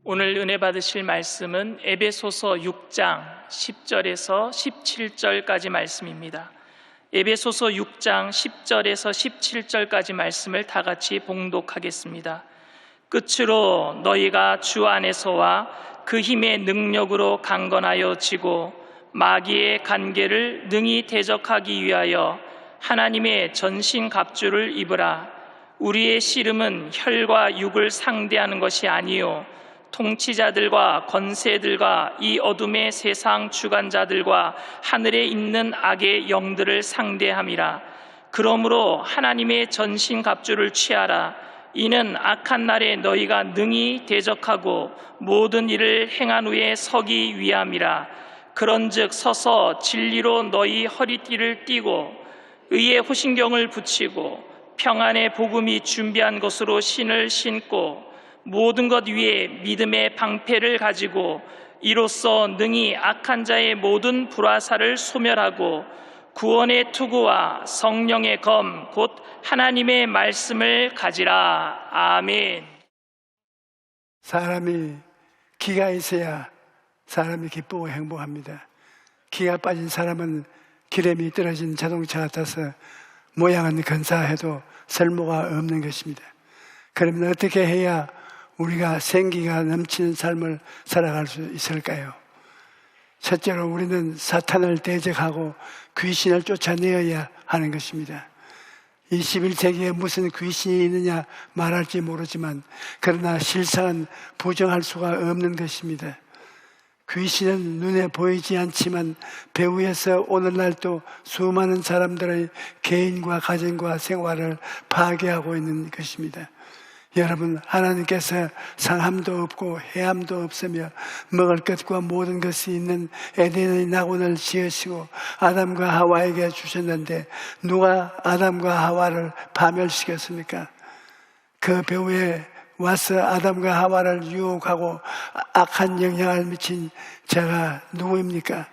오늘 은혜 받으실 말씀은 에베소서 6장 10절에서 17절까지 말씀입니다. 에베소서 6장 10절에서 17절까지 말씀을 다 같이 봉독하겠습니다. 끝으로 너희가 주 안에서와 그 힘의 능력으로 강건하여 지고 마귀의 간계를 능히 대적하기 위하여 하나님의 전신갑주를 입으라. 우리의 씨름은 혈과 육을 상대하는 것이 아니요 통치자들과 권세들과 이 어둠의 세상 주관자들과 하늘에 있는 악의 영들을 상대함이라. 그러므로 하나님의 전신갑주를 취하라. 이는 악한 날에 너희가 능히 대적하고 모든 일을 행한 후에 서기 위함이라. 그런즉 서서 진리로 너희 허리띠를 띠고 의의 호신경을 붙이고 평안의 복음이 준비한 것으로 신을 신고 모든 것 위에 믿음의 방패를 가지고 이로써 능히 악한 자의 모든 불화살을 소멸하고 구원의 투구와 성령의 검 곧 하나님의 말씀을 가지라. 아멘. 사람이 기가 있어야 사람이 기쁘고 행복합니다. 기가 빠진 사람은 기름이 떨어진 자동차 같아서 모양은 근사해도 쓸모가 없는 것입니다. 그러면 어떻게 해야 우리가 생기가 넘치는 삶을 살아갈 수 있을까요? 첫째로 우리는 사탄을 대적하고 귀신을 쫓아내어야 하는 것입니다. 21세기에 무슨 귀신이 있느냐 말할지 모르지만 그러나 실상은 부정할 수가 없는 것입니다. 귀신은 눈에 보이지 않지만 배후에서 오늘날도 수많은 사람들의 개인과 가정과 생활을 파괴하고 있는 것입니다. 여러분, 하나님께서 상함도 없고 해함도 없으며 먹을 것과 모든 것이 있는 에덴의 낙원을 지으시고 아담과 하와에게 주셨는데 누가 아담과 하와를 파멸시켰습니까? 그 배후에 와서 아담과 하와를 유혹하고 악한 영향을 미친 자가 누구입니까?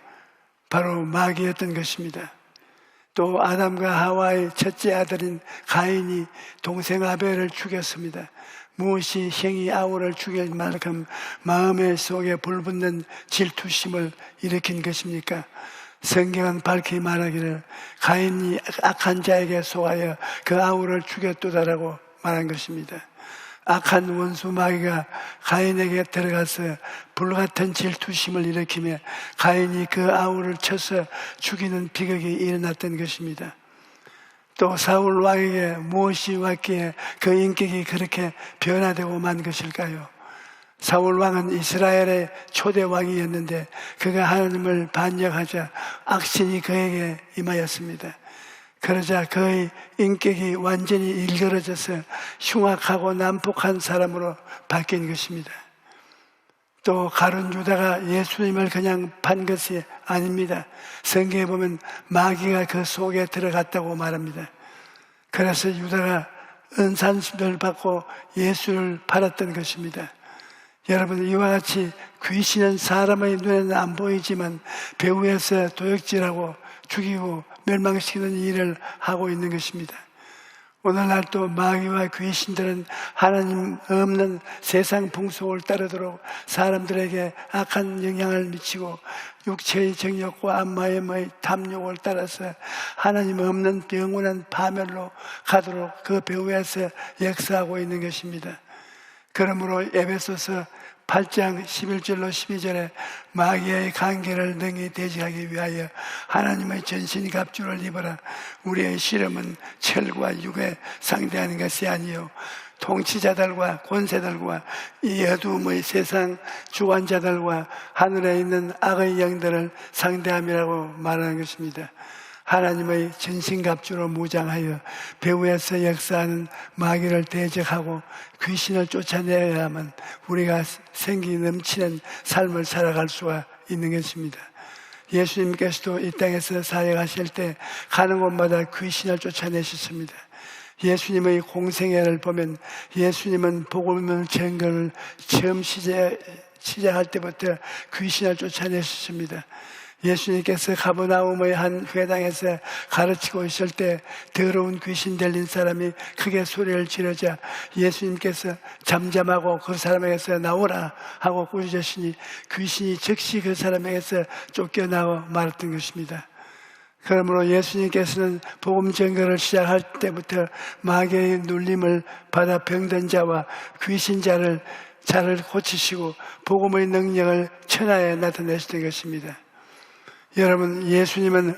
바로 마귀였던 것입니다. 또 아담과 하와의 첫째 아들인 가인이 동생 아벨을 죽였습니다. 무엇이 형이 아우를 죽일 만큼 마음의 속에 불붙는 질투심을 일으킨 것입니까? 성경은 밝히 말하기를 가인이 악한 자에게 속하여 그 아우를 죽였도다라고 말한 것입니다. 악한 원수 마귀가 가인에게 들어가서 불같은 질투심을 일으키며 가인이 그 아우를 쳐서 죽이는 비극이 일어났던 것입니다. 또 사울 왕에게 무엇이 왔기에 그 인격이 그렇게 변화되고 만 것일까요? 사울 왕은 이스라엘의 초대 왕이었는데 그가 하나님을 반역하자 악신이 그에게 임하였습니다. 그러자 그의 인격이 완전히 일그러져서 흉악하고 난폭한 사람으로 바뀐 것입니다. 또 가룟 유다가 예수님을 그냥 판 것이 아닙니다. 성경에 보면 마귀가 그 속에 들어갔다고 말합니다. 그래서 유다가 은산수를 받고 예수를 팔았던 것입니다. 여러분, 이와 같이 귀신은 사람의 눈에는 안 보이지만 배후에서 도역질하고 죽이고 멸망시키는 일을 하고 있는 것입니다. 오늘날 또 마귀와 귀신들은 하나님 없는 세상 풍속을 따르도록 사람들에게 악한 영향을 미치고 육체의 정욕과 안마의 탐욕을 따라서 하나님 없는 영원한 파멸로 가도록 그 배후에서 역사하고 있는 것입니다. 그러므로 에베소서 8장 11절로 12절에 마귀의 관계를 능히 대적하기 위하여 하나님의 전신갑주를 입어라. 우리의 씨름은 철과 육에 상대하는 것이 아니요 통치자들과 권세들과 이 어두움의 세상 주관자들과 하늘에 있는 악의 영들을 상대함이라고 말하는 것입니다. 하나님의 전신갑주로 무장하여 배후에서 역사하는 마귀를 대적하고 귀신을 쫓아내야만 우리가 생기 넘치는 삶을 살아갈 수가 있는 것입니다. 예수님께서도 이 땅에서 사역하실 때 가는 곳마다 귀신을 쫓아내셨습니다. 예수님의 공생애를 보면 예수님은 복음을 전거를 처음 시작할 때부터 귀신을 쫓아내셨습니다. 예수님께서 가버나움의 한 회당에서 가르치고 있을 때 더러운 귀신 들린 사람이 크게 소리를 지르자 예수님께서 잠잠하고 그 사람에게서 나오라 하고 꾸짖으시니 귀신이 즉시 그 사람에게서 쫓겨나와 말았던 것입니다. 그러므로 예수님께서는 복음 전거를 시작할 때부터 마귀의 눌림을 받아 병든 자와 귀신자를 고치시고 복음의 능력을 천하에 나타내시던 것입니다. 여러분, 예수님은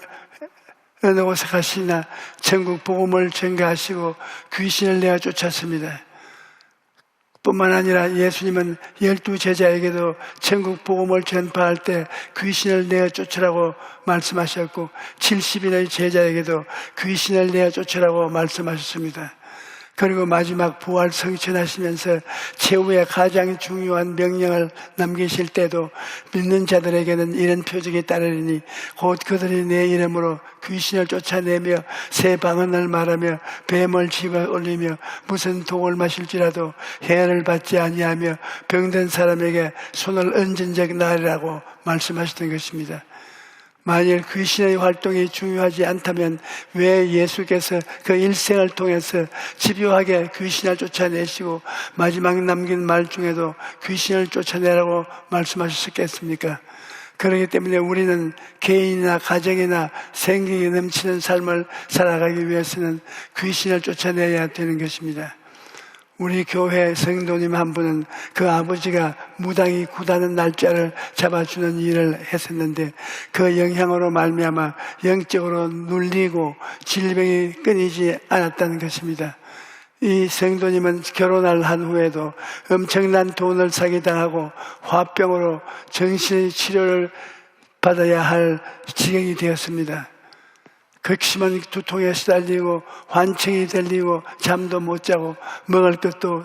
어느 곳에 가시나 천국 복음을 전가하시고 귀신을 내어 쫓았습니다. 뿐만 아니라 예수님은 12 제자에게도 천국 복음을 전파할 때 귀신을 내어 쫓으라고 말씀하셨고 70인의 제자에게도 귀신을 내어 쫓으라고 말씀하셨습니다. 그리고 마지막 부활 성천하시면서 최후의 가장 중요한 명령을 남기실 때도 믿는 자들에게는 이런 표적이 따르리니 곧 그들이 내 이름으로 귀신을 쫓아내며 새 방언을 말하며 뱀을 집어 올리며 무슨 독을 마실지라도 해를 받지 아니하며 병든 사람에게 손을 얹은 적 나으리라고 말씀하셨던 것입니다. 만일 귀신의 활동이 중요하지 않다면 왜 예수께서 그 일생을 통해서 집요하게 귀신을 쫓아내시고 마지막 남긴 말 중에도 귀신을 쫓아내라고 말씀하셨겠습니까? 그렇기 때문에 우리는 개인이나 가정이나 생기가 넘치는 삶을 살아가기 위해서는 귀신을 쫓아내야 되는 것입니다. 우리 교회 성도님 한 분은 그 아버지가 무당이 굿하는 날짜를 잡아주는 일을 했었는데 그 영향으로 말미암아 영적으로 눌리고 질병이 끊이지 않았다는 것입니다. 이 성도님은 결혼을 한 후에도 엄청난 돈을 사기당하고 화병으로 정신의 치료를 받아야 할 지경이 되었습니다. 극심한 두통에 시달리고 환청이 들리고 잠도 못 자고 먹을 것도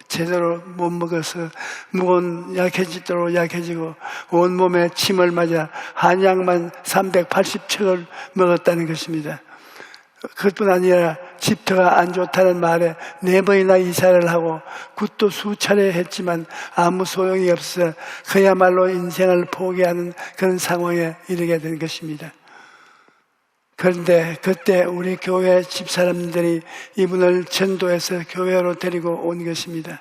제대로 못 먹어서 무거운 약해지도록 약해지고 온몸에 침을 맞아 한약만 380척을 먹었다는 것입니다. 그것뿐 아니라 집터가 안 좋다는 말에 4번이나 이사를 하고 굿도 수차례 했지만 아무 소용이 없어 그야말로 인생을 포기하는 그런 상황에 이르게 된 것입니다. 그런데 그때 우리 교회 집사람들이 이분을 전도해서 교회로 데리고 온 것입니다.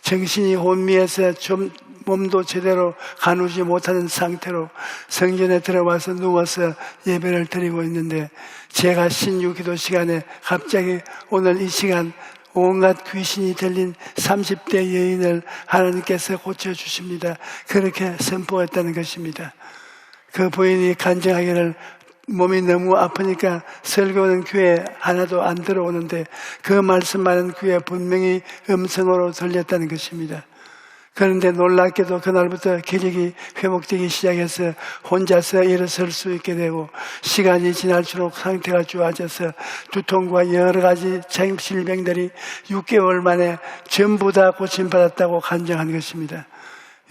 정신이 혼미해서 좀 몸도 제대로 가누지 못하는 상태로 성전에 들어와서 누워서 예배를 드리고 있는데 제가 신유기도 시간에 갑자기 오늘 이 시간 온갖 귀신이 들린 30대 여인을 하나님께서 고쳐주십니다. 그렇게 선포했다는 것입니다. 그 부인이 간증하기를 몸이 너무 아프니까 설교는 귀에 하나도 안 들어오는데 그 말씀만은 귀에 분명히 음성으로 들렸다는 것입니다. 그런데 놀랍게도 그날부터 기력이 회복되기 시작해서 혼자서 일어설 수 있게 되고 시간이 지날수록 상태가 좋아져서 두통과 여러 가지 질병들이 6개월 만에 전부 다 고침받았다고 간증한 것입니다.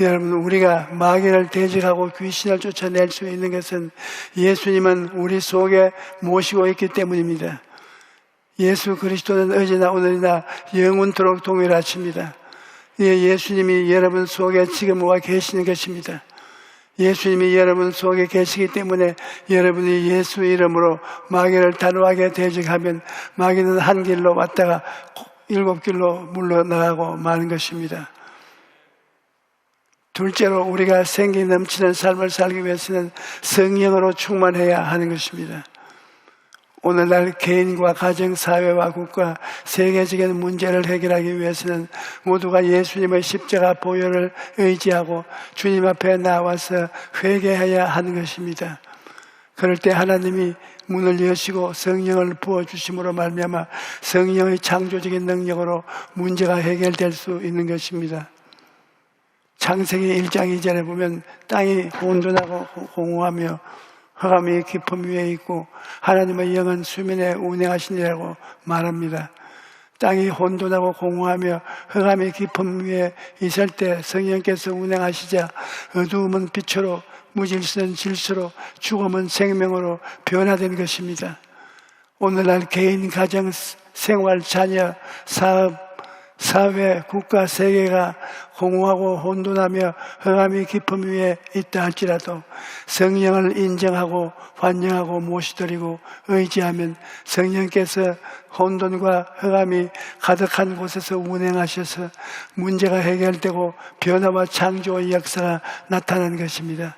여러분, 우리가 마귀를 대적하고 귀신을 쫓아낼 수 있는 것은 예수님은 우리 속에 모시고 있기 때문입니다. 예수 그리스도는 어제나 오늘이나 영원토록 동일하십니다. 예수님이 여러분 속에 지금 와 계시는 것입니다. 예수님이 여러분 속에 계시기 때문에 여러분이 예수 이름으로 마귀를 단호하게 대적하면 마귀는 한 길로 왔다가 7길로 물러나가고 마는 것입니다. 둘째로 우리가 생기 넘치는 삶을 살기 위해서는 성령으로 충만해야 하는 것입니다. 오늘날 개인과 가정, 사회와 국가, 세계적인 문제를 해결하기 위해서는 모두가 예수님의 십자가 보혈을 의지하고 주님 앞에 나와서 회개해야 하는 것입니다. 그럴 때 하나님이 문을 여시고 성령을 부어주심으로 말미암아 성령의 창조적인 능력으로 문제가 해결될 수 있는 것입니다. 창세기 1장 2절에 보면 땅이 혼돈하고 공허하며 흑암이 깊음 위에 있고 하나님의 영은 수면에 운행하시니라고 말합니다. 땅이 혼돈하고 공허하며 흑암이 깊음 위에 있을 때 성령께서 운행하시자 어두움은 빛으로 무질서는 질서로 죽음은 생명으로 변화된 것입니다. 오늘날 개인, 가정, 생활, 자녀, 사업, 사회, 국가, 세계가 공허하고 혼돈하며 흑암이 깊음 위에 있다 할지라도 성령을 인정하고 환영하고 모시드리고 의지하면 성령께서 혼돈과 흑암이 가득한 곳에서 운행하셔서 문제가 해결되고 변화와 창조의 역사가 나타나는 것입니다.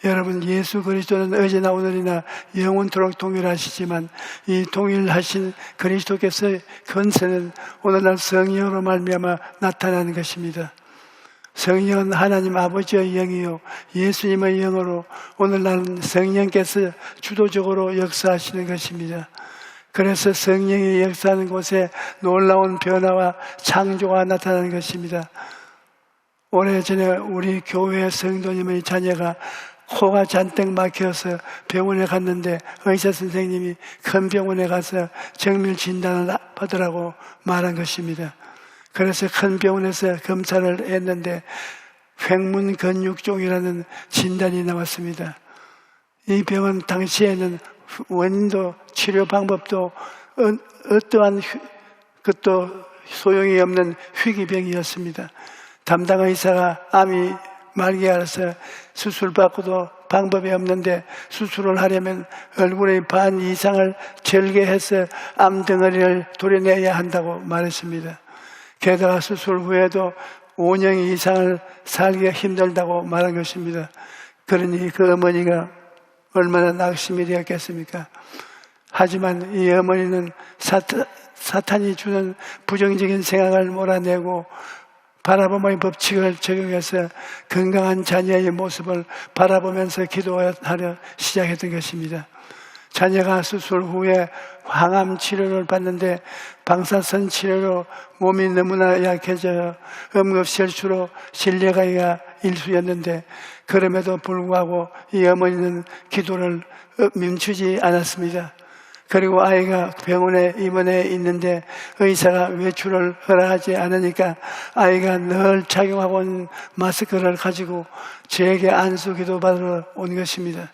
여러분, 예수 그리스도는 어제나 오늘이나 영원토록 동일하시지만 이 동일하신 그리스도께서의 권세는 오늘날 성령으로 말미암아 나타나는 것입니다. 성령은 하나님 아버지의 영이요 예수님의 영으로 오늘날은 성령께서 주도적으로 역사하시는 것입니다. 그래서 성령이 역사하는 곳에 놀라운 변화와 창조가 나타나는 것입니다. 오래전에 우리 교회 성도님의 자녀가 코가 잔뜩 막혀서 병원에 갔는데 의사 선생님이 큰 병원에 가서 정밀 진단을 받으라고 말한 것입니다. 그래서 큰 병원에서 검사를 했는데 횡문근육종이라는 진단이 나왔습니다. 이 병은 당시에는 원인도 치료 방법도 어떠한 것도 소용이 없는 희귀병이었습니다. 담당 의사가 암이 말기에 알아서 수술받고도 방법이 없는데 수술을 하려면 얼굴의 반 이상을 절개해서 암덩어리를 도려내야 한다고 말했습니다. 게다가 수술 후에도 5년 이상을 살기가 힘들다고 말한 것입니다. 그러니 그 어머니가 얼마나 낙심이 되었겠습니까? 하지만 이 어머니는 사탄이 주는 부정적인 생각을 몰아내고 바라봄의 법칙을 적용해서 건강한 자녀의 모습을 바라보면서 기도하려 시작했던 것입니다. 자녀가 수술 후에 항암 치료를 받는데 방사선 치료로 몸이 너무나 약해져 응급실수로 실려가기가 일쑤였는데 그럼에도 불구하고 이 어머니는 기도를 멈추지 않았습니다. 그리고 아이가 병원에 입원해 있는데 의사가 외출을 허락하지 않으니까 아이가 늘 착용하고 있는 마스크를 가지고 저에게 안수 기도 받으러 온 것입니다.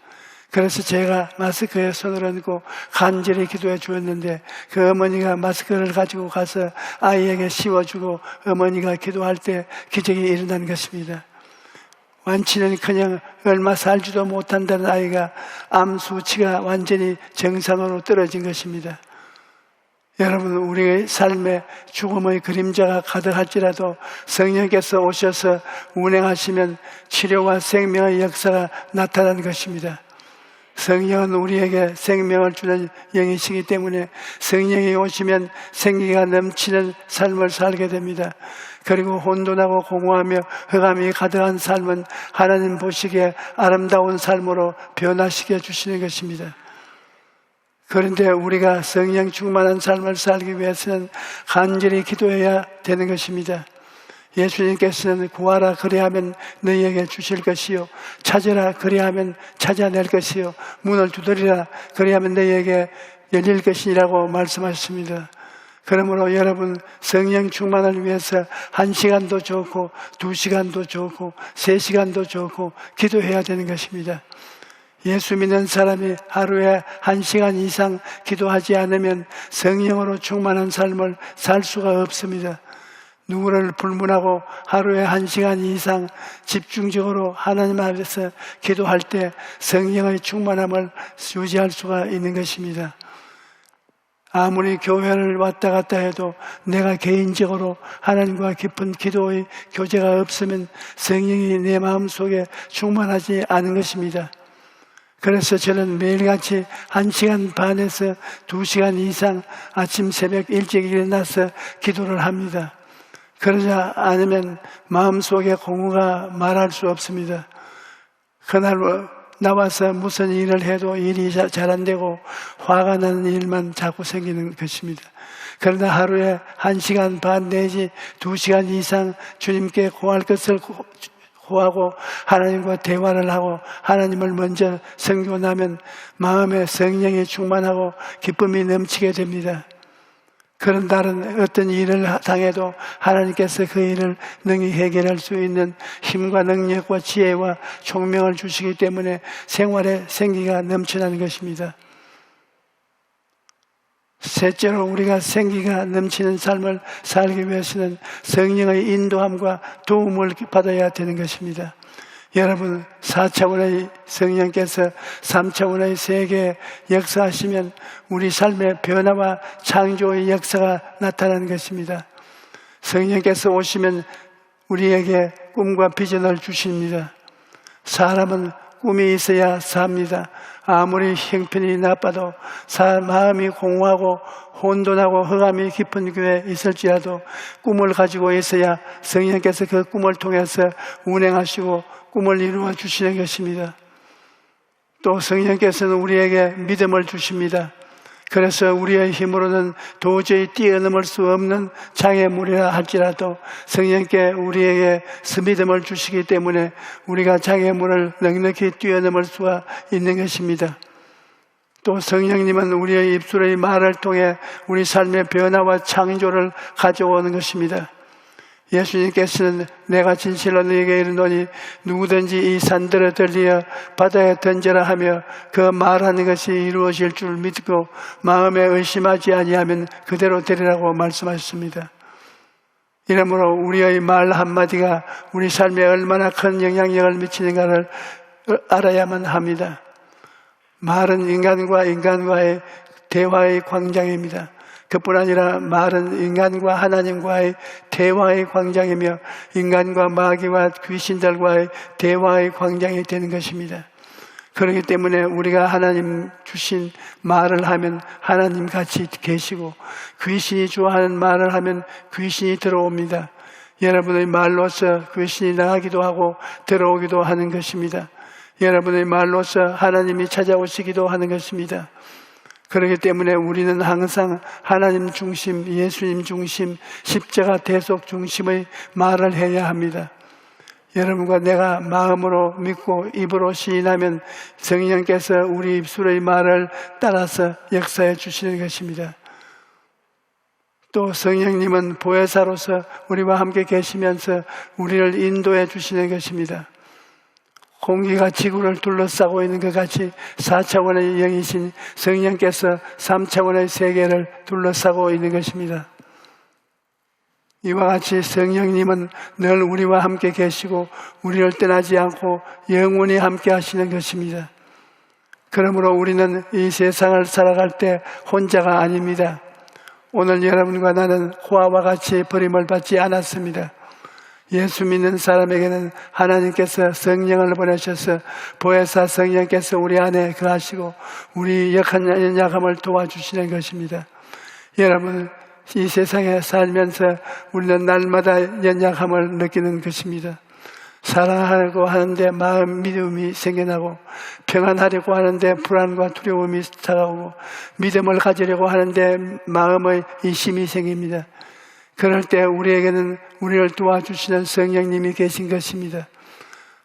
그래서 제가 마스크에 손을 얹고 간절히 기도해 주었는데 그 어머니가 마스크를 가지고 가서 아이에게 씌워주고 어머니가 기도할 때 기적이 일어난 것입니다. 완치는커녕 얼마 살지도 못한다는 아이가 암 수치가 완전히 정상으로 떨어진 것입니다. 여러분, 우리의 삶에 죽음의 그림자가 가득할지라도 성령께서 오셔서 운행하시면 치료와 생명의 역사가 나타나는 것입니다. 성령은 우리에게 생명을 주는 영이시기 때문에 성령이 오시면 생기가 넘치는 삶을 살게 됩니다. 그리고 혼돈하고 공허하며 흑암이 가득한 삶은 하나님 보시기에 아름다운 삶으로 변화시켜 주시는 것입니다. 그런데 우리가 성령 충만한 삶을 살기 위해서는 간절히 기도해야 되는 것입니다. 예수님께서는 구하라 그리하면 너희에게 주실 것이요 찾으라 그리하면 찾아낼 것이요 문을 두드리라 그리하면 너희에게 열릴 것이라고 말씀하셨습니다. 그러므로 여러분, 성령 충만을 위해서 1시간도 좋고 2시간도 좋고 3시간도 좋고 기도해야 되는 것입니다. 예수 믿는 사람이 하루에 1시간 이상 기도하지 않으면 성령으로 충만한 삶을 살 수가 없습니다. 누구를 불문하고 하루에 1시간 이상 집중적으로 하나님 앞에서 기도할 때 성령의 충만함을 유지할 수가 있는 것입니다. 아무리 교회를 왔다 갔다 해도 내가 개인적으로 하나님과 깊은 기도의 교제가 없으면 성령이 내 마음속에 충만하지 않은 것입니다. 그래서 저는 매일같이 1시간 반에서 2시간 이상 아침 새벽 일찍 일어나서 기도를 합니다. 그러지 않으면 마음속에 공허가 말할 수 없습니다. 그날 나와서 무슨 일을 해도 일이 잘 안 되고 화가 나는 일만 자꾸 생기는 것입니다. 그러나 하루에 1시간 반 내지 2시간 이상 주님께 구할 것을 구하고 하나님과 대화를 하고 하나님을 먼저 섬겨나면 마음에 성령이 충만하고 기쁨이 넘치게 됩니다. 그런 날은 어떤 일을 당해도 하나님께서 그 일을 능히 해결할 수 있는 힘과 능력과 지혜와 총명을 주시기 때문에 생활에 생기가 넘쳐나는 것입니다. 셋째로 우리가 생기가 넘치는 삶을 살기 위해서는 성령의 인도함과 도움을 받아야 되는 것입니다. 여러분, 4차원의 성령께서 3차원의 세계에 역사하시면 우리 삶의 변화와 창조의 역사가 나타나는 것입니다. 성령께서 오시면 우리에게 꿈과 비전을 주십니다. 사람은 꿈이 있어야 삽니다. 아무리 형편이 나빠도 마음이 공허하고 혼돈하고 흑암이 깊은 교회에 있을지라도 꿈을 가지고 있어야 성령께서 그 꿈을 통해서 운행하시고 꿈을 이루어 주시는 것입니다. 또 성령께서는 우리에게 믿음을 주십니다. 그래서 우리의 힘으로는 도저히 뛰어넘을 수 없는 장애물이라 할지라도 성령께 우리에게 믿음을 주시기 때문에 우리가 장애물을 넉넉히 뛰어넘을 수가 있는 것입니다. 또 성령님은 우리의 입술의 말을 통해 우리 삶의 변화와 창조를 가져오는 것입니다. 예수님께서는 내가 진실로 너에게 이르노니 누구든지 이 산들을 들리어 바다에 던져라 하며 그 말하는 것이 이루어질 줄 믿고 마음에 의심하지 아니하면 그대로 되리라고 말씀하셨습니다. 이러므로 우리의 말 한마디가 우리 삶에 얼마나 큰 영향력을 미치는가를 알아야만 합니다. 말은 인간과의 대화의 광장입니다. 그뿐 아니라 말은 인간과 하나님과의 대화의 광장이며 인간과 마귀와 귀신들과의 대화의 광장이 되는 것입니다. 그렇기 때문에 우리가 하나님 주신 말을 하면 하나님 같이 계시고 귀신이 좋아하는 말을 하면 귀신이 들어옵니다. 여러분의 말로서 귀신이 나가기도 하고 들어오기도 하는 것입니다. 여러분의 말로서 하나님이 찾아오시기도 하는 것입니다. 그렇기 때문에 우리는 항상 하나님 중심, 예수님 중심, 십자가 대속 중심의 말을 해야 합니다. 여러분과 내가 마음으로 믿고 입으로 시인하면 성령께서 우리 입술의 말을 따라서 역사해 주시는 것입니다. 또 성령님은 보혜사로서 우리와 함께 계시면서 우리를 인도해 주시는 것입니다. 공기가 지구를 둘러싸고 있는 것 같이 4차원의 영이신 성령께서 3차원의 세계를 둘러싸고 있는 것입니다. 이와 같이 성령님은 늘 우리와 함께 계시고 우리를 떠나지 않고 영원히 함께 하시는 것입니다. 그러므로 우리는 이 세상을 살아갈 때 혼자가 아닙니다. 오늘 여러분과 나는 호아와 같이 버림을 받지 않았습니다. 예수 믿는 사람에게는 하나님께서 성령을 보내셔서 보혜사 성령께서 우리 안에 거하시고 우리 연약함을 도와주시는 것입니다. 여러분, 이 세상에 살면서 우리는 날마다 연약함을 느끼는 것입니다. 사랑하려고 하는데 마음 믿음이 생겨나고 평안하려고 하는데 불안과 두려움이 다가오고 믿음을 가지려고 하는데 마음의 이심이 생깁니다. 그럴 때 우리에게는 우리를 도와주시는 성령님이 계신 것입니다.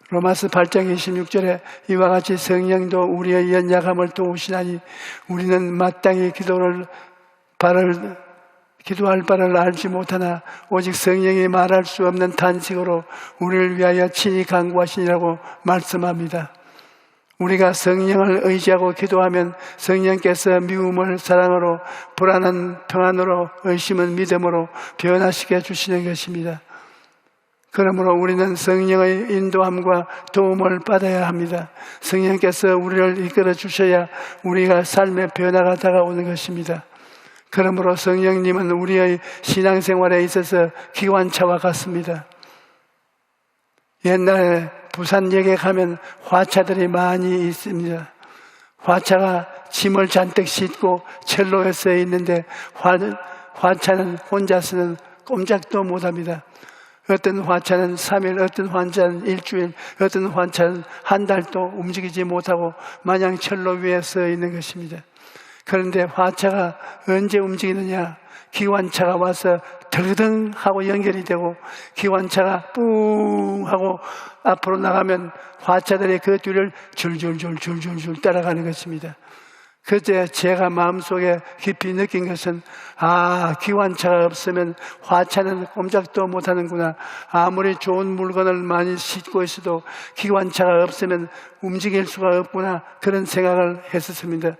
로마서 8장 26절에 이와 같이 성령도 우리의 연약함을 도우시나니 우리는 마땅히 기도할 바를 알지 못하나 오직 성령이 말할 수 없는 탄식으로 우리를 위하여 친히 간구하시니라고 말씀합니다. 우리가 성령을 의지하고 기도하면 성령께서 미움을 사랑으로, 불안은 평안으로, 의심은 믿음으로 변화시켜 주시는 것입니다. 그러므로 우리는 성령의 인도함과 도움을 받아야 합니다. 성령께서 우리를 이끌어 주셔야 우리가 삶의 변화가 다가오는 것입니다. 그러므로 성령님은 우리의 신앙생활에 있어서 기관차와 같습니다. 옛날에 부산역에 가면 화차들이 많이 있습니다. 화차가 짐을 잔뜩 싣고 철로에 서 있는데 화차는 혼자서는 꼼짝도 못합니다. 어떤 화차는 3일, 어떤 화차는 일주일, 어떤 화차는 한 달도 움직이지 못하고 마냥 철로 위에 서 있는 것입니다. 그런데 화차가 언제 움직이느냐? 기관차가 와서 덜덩 하고 연결이 되고 기관차가 뿡 하고 앞으로 나가면 화차들이 그 뒤를 줄줄줄 따라가는 것입니다. 그때 제가 마음속에 깊이 느낀 것은 기관차가 없으면 화차는 꼼짝도 못하는구나. 아무리 좋은 물건을 많이 싣고 있어도 기관차가 없으면 움직일 수가 없구나. 그런 생각을 했었습니다.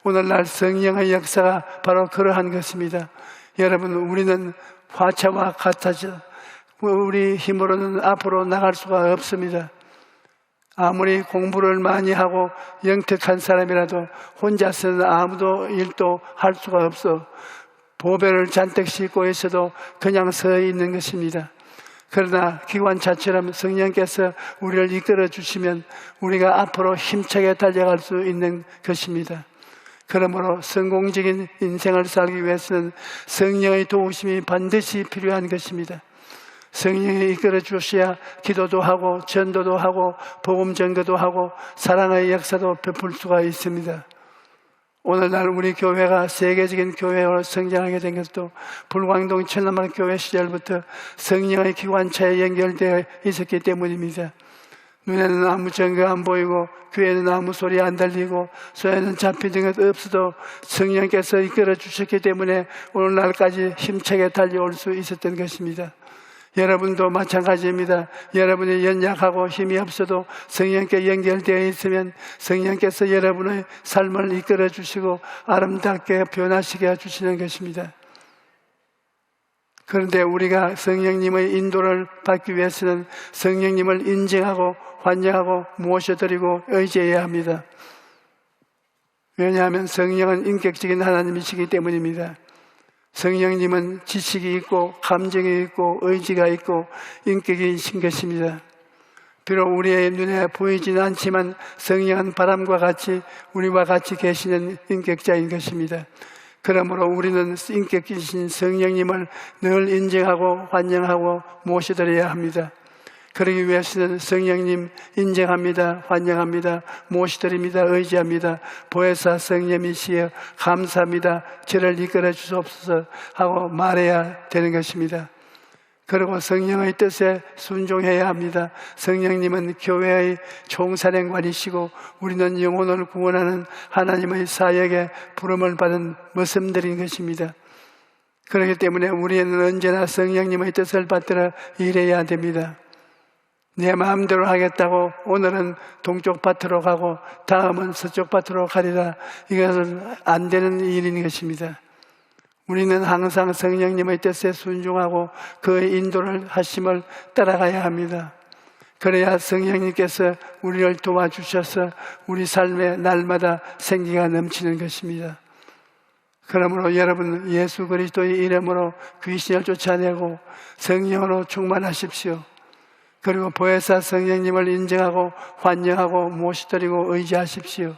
오늘날 성령의 역사가 바로 그러한 것입니다. 여러분, 우리는 화차와 같아져 우리 힘으로는 앞으로 나갈 수가 없습니다. 아무리 공부를 많이 하고 영특한 사람이라도 혼자서는 아무도 일도 할 수가 없어. 보배를 잔뜩 싣고 있어도 그냥 서 있는 것입니다. 그러나 기관차처럼 성령께서 우리를 이끌어 주시면 우리가 앞으로 힘차게 달려갈 수 있는 것입니다. 그러므로 성공적인 인생을 살기 위해서는 성령의 도우심이 반드시 필요한 것입니다. 성령이 이끌어 주셔야 기도도 하고 전도도 하고 복음 전거도 하고 사랑의 역사도 베풀 수가 있습니다. 오늘날 우리 교회가 세계적인 교회로 성장하게 된 것도 불광동 천남만 교회 시절부터 성령의 기관차에 연결되어 있었기 때문입니다. 눈에는 아무 증거 안 보이고 귀에는 아무 소리 안 들리고 손에는 잡히는 것 없어도 성령께서 이끌어 주셨기 때문에 오늘날까지 힘차게 달려올 수 있었던 것입니다. 여러분도 마찬가지입니다. 여러분이 연약하고 힘이 없어도 성령께 연결되어 있으면 성령께서 여러분의 삶을 이끌어 주시고 아름답게 변화시켜 주시는 것입니다. 그런데 우리가 성령님의 인도를 받기 위해서는 성령님을 인정하고 환영하고 모셔드리고 의지해야 합니다. 왜냐하면 성령은 인격적인 하나님이시기 때문입니다. 성령님은 지식이 있고 감정이 있고 의지가 있고 인격이신 것입니다. 비록 우리의 눈에 보이지는 않지만 성령은 바람과 같이 우리와 같이 계시는 인격자인 것입니다. 그러므로 우리는 인격이신 성령님을 늘 인정하고 환영하고 모셔드려야 합니다. 그러기 위해서는 성령님 인정합니다, 환영합니다, 모시드립니다, 의지합니다. 보혜사 성령이시여 감사합니다, 저를 이끌어 주옵소서 하고 말해야 되는 것입니다. 그리고 성령의 뜻에 순종해야 합니다. 성령님은 교회의 총사령관이시고 우리는 영혼을 구원하는 하나님의 사역에 부름을 받은 머슴들인 것입니다. 그렇기 때문에 우리는 언제나 성령님의 뜻을 받들어 일해야 됩니다. 내 마음대로 하겠다고 오늘은 동쪽 밭으로 가고 다음은 서쪽 밭으로 가리라, 이것은 안 되는 일인 것입니다. 우리는 항상 성령님의 뜻에 순종하고 그의 인도를 하심을 따라가야 합니다. 그래야 성령님께서 우리를 도와주셔서 우리 삶에 날마다 생기가 넘치는 것입니다. 그러므로 여러분, 예수 그리스도의 이름으로 귀신을 쫓아내고 성령으로 충만하십시오. 그리고 보혜사 성령님을 인정하고 환영하고 모시드리고 의지하십시오.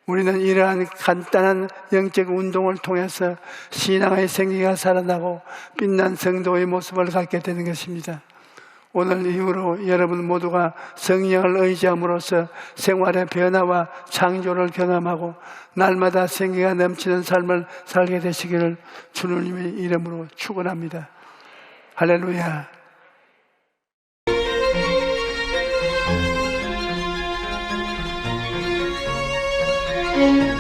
우리는 이러한 간단한 영적 운동을 통해서 신앙의 생기가 살아나고 빛난 성도의 모습을 갖게 되는 것입니다. 오늘 이후로 여러분 모두가 성령을 의지함으로써 생활의 변화와 창조를 경험하고 날마다 생기가 넘치는 삶을 살게 되시기를 주님의 이름으로 축원합니다. 할렐루야. Thank you.